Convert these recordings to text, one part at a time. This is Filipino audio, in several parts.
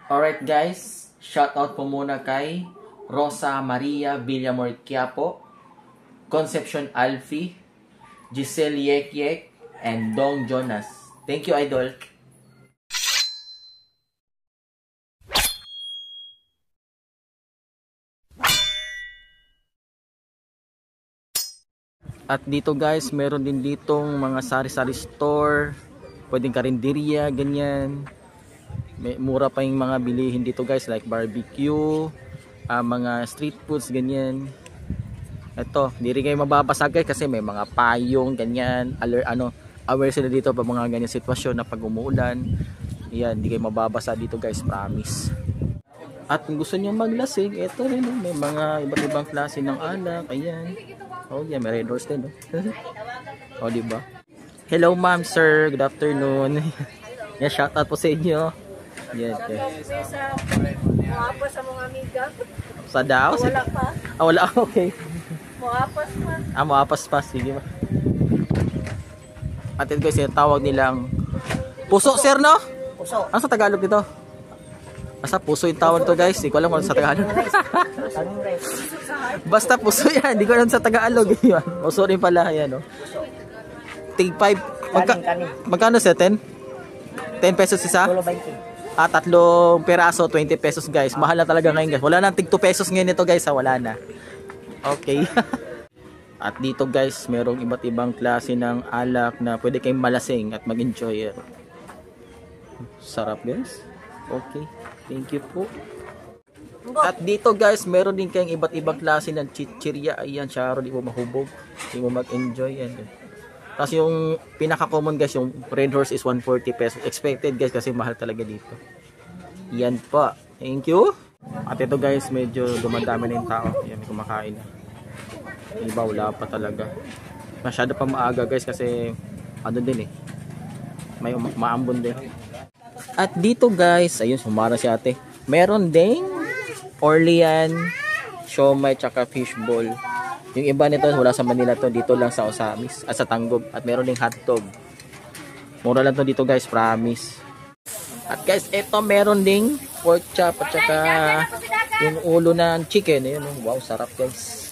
Alright guys, shoutout po muna kay Rosa Maria Villamor Quiapo, Concepcion Alfie, Giselle Yekyek, and Dong Jonas. Thank you, idol. At dito guys, meron din ditong mga sari-sari store, pwedeng karinderya, ganyan. May mura pa yung mga bilihin dito guys, like barbecue, mga street foods, ganyan. Ito, hindi rin kayo mababasag guys kasi may mga payong, ganyan. Aware sila dito pa mga ganyan sitwasyon na pag umuulan. Yan, hindi kayo mababasa dito guys, promise. At kung gusto niyo maglasing, ito rin, may mga iba't ibang klase ng alak, ayan. Oh yeah, may red horse din, oh diba? Hello ma'am, sir, good afternoon. Yeah, shout out po sa inyo. Yes, yes. Muapas sa mga amiga. Sa daw? Wala pa. Wala, okay. Muapas pa. Muapas pa, sige ba. At ito guys, yung tawag nilang puso, sir, no? Puso. Ano sa Tagalog nito? Basta puso yung tawag nito guys, hindi ko alam kung sa Tagalog. Basta puso yan, hindi ko alam sa Tagalog. Puso rin pala, yan, no? Tig 5, magkano sa 10? 10 pesos isa? 20. Tatlong peraso, 20 pesos guys. Mahal na talaga ngayon guys. Wala nang tig 2 pesos ngayon ito guys, wala na. Okay. At dito guys, merong iba't ibang klase ng alak na pwede kayong malasing at mag-enjoy. Sarap guys. Okay. Thank you po. At dito guys, meron din kayong iba't ibang klase ng chichirya. Ayan, charo, di mo mahubog. Di mo mag-enjoy yan. Tapos yung pinaka-common guys, yung red horse is 140 pesos. Expected guys kasi mahal talaga dito. Yan pa. Thank you. At ito guys, medyo dumadami na yung tao. Yan, may kumakain na. Iba, wala pa talaga. Masyado pa maaga guys kasi ano din may maambon din. At dito guys, ayun, sumara si ate. Meron ding Orlean, siomai, tsaka fishball. Yung iba nito wala sa Manila to, dito lang sa Osamis at sa Tanggob. At meron ding hotdog. Mura lang to dito guys, promise. At guys, ito meron ding pork chop at saka yung ulo ng chicken. Ayun, wow, sarap guys.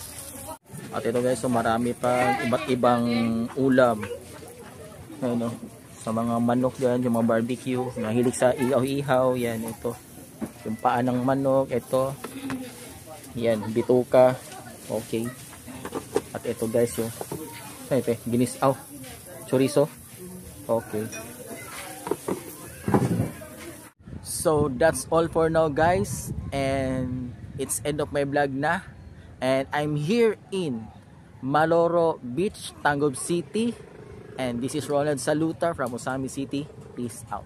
At ito guys, so marami pa iba't ibang ulam. Ayun, sa mga manok yan, yung mga barbecue, mahilig sa ihaw-ihaw, yan, ito. Yung paa ng manok, ito. Yan, bituka. Okay. At ito guys, yung ginisaw, chorizo. Okay. So that's all for now guys, and it's end of my vlog na. And I'm here in Maloro Beach, Tanggob City, and this is Ronald Saluta from Osamis City. Peace out.